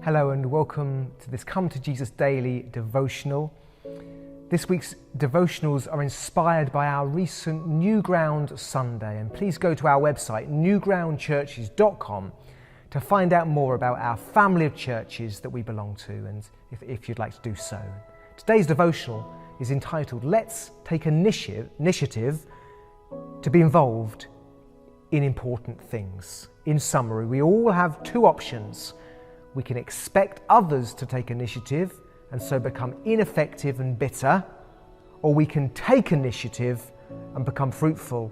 Hello and welcome to this Come to Jesus Daily devotional. This week's devotionals are inspired by our recent New Ground Sunday, and please go to our website newgroundchurches.com to find out more about our family of churches that we belong to, and if you'd like to do so. Today's devotional is entitled Let's Take Initiative to be Involved in Important Things. In summary, we all have two options. We can expect others to take initiative and so become ineffective and bitter, or we can take initiative and become fruitful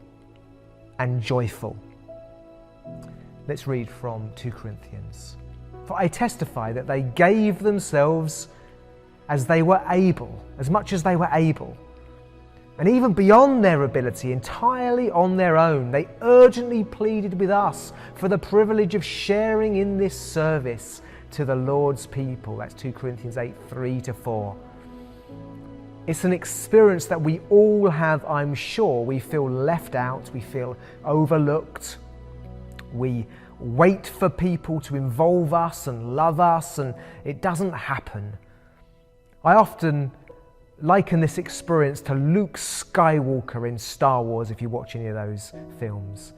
and joyful. Let's read from 2 Corinthians. For I testify that they gave themselves as they were able, as much as they were able, and even beyond their ability, entirely on their own. They urgently pleaded with us for the privilege of sharing in this service to the Lord's people. That's 2 Corinthians 8, 3-4. It's an experience that we all have, I'm sure. We feel left out, we feel overlooked. We wait for people to involve us and love us, and it doesn't happen. I often liken this experience to Luke Skywalker in Star Wars, if you watch any of those films.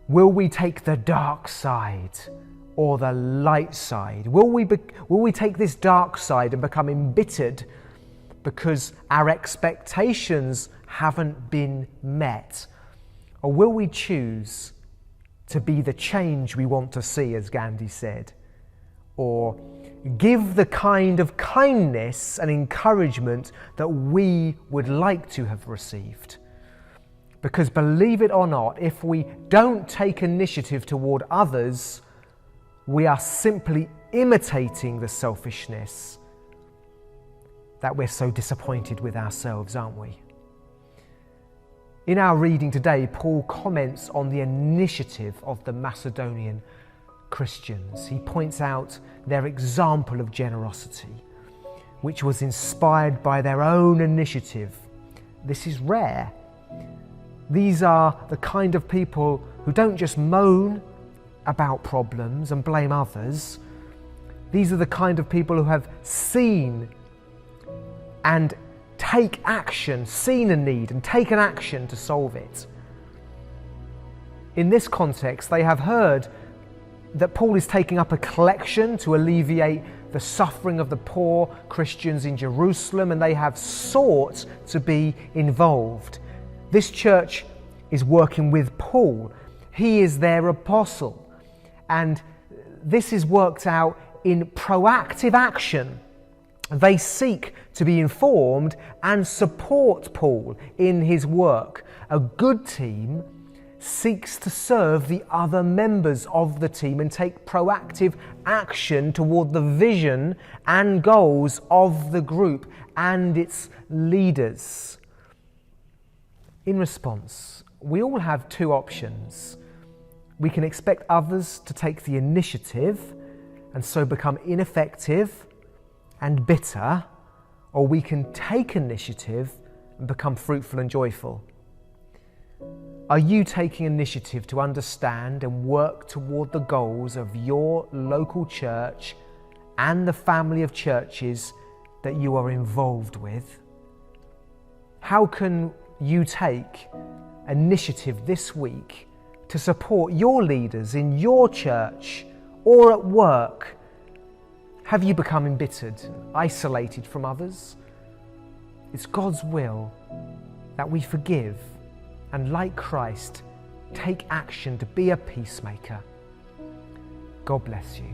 Will we take the dark side or the light side? Will we take this dark side and become embittered because our expectations haven't been met? Or will we choose to be the change we want to see, as Gandhi said? Or give the kind of kindness and encouragement that we would like to have received? Because believe it or not, if we don't take initiative toward others, we are simply imitating the selfishness that we're so disappointed with ourselves, aren't we? In our reading today, Paul comments on the initiative of the Macedonian Christians. He points out their example of generosity, which was inspired by their own initiative. This is rare. These are the kind of people who don't just moan about problems and blame others. These are the kind of people who have seen and take action, seen a need and taken action to solve it. In this context, they have heard that Paul is taking up a collection to alleviate the suffering of the poor Christians in Jerusalem, and they have sought to be involved. This church is working with Paul. He is their apostle, and this is worked out in proactive action. They seek to be informed and support Paul in his work. A good team seeks to serve the other members of the team and take proactive action toward the vision and goals of the group and its leaders. In response, we all have two options. We can expect others to take the initiative and so become ineffective and bitter, or we can take initiative and become fruitful and joyful. Are you taking initiative to understand and work toward the goals of your local church and the family of churches that you are involved with? How can you take initiative this week to support your leaders in your church or at work? Have you become embittered, isolated from others? It's God's will that we forgive and, like Christ, take action to be a peacemaker. God bless you.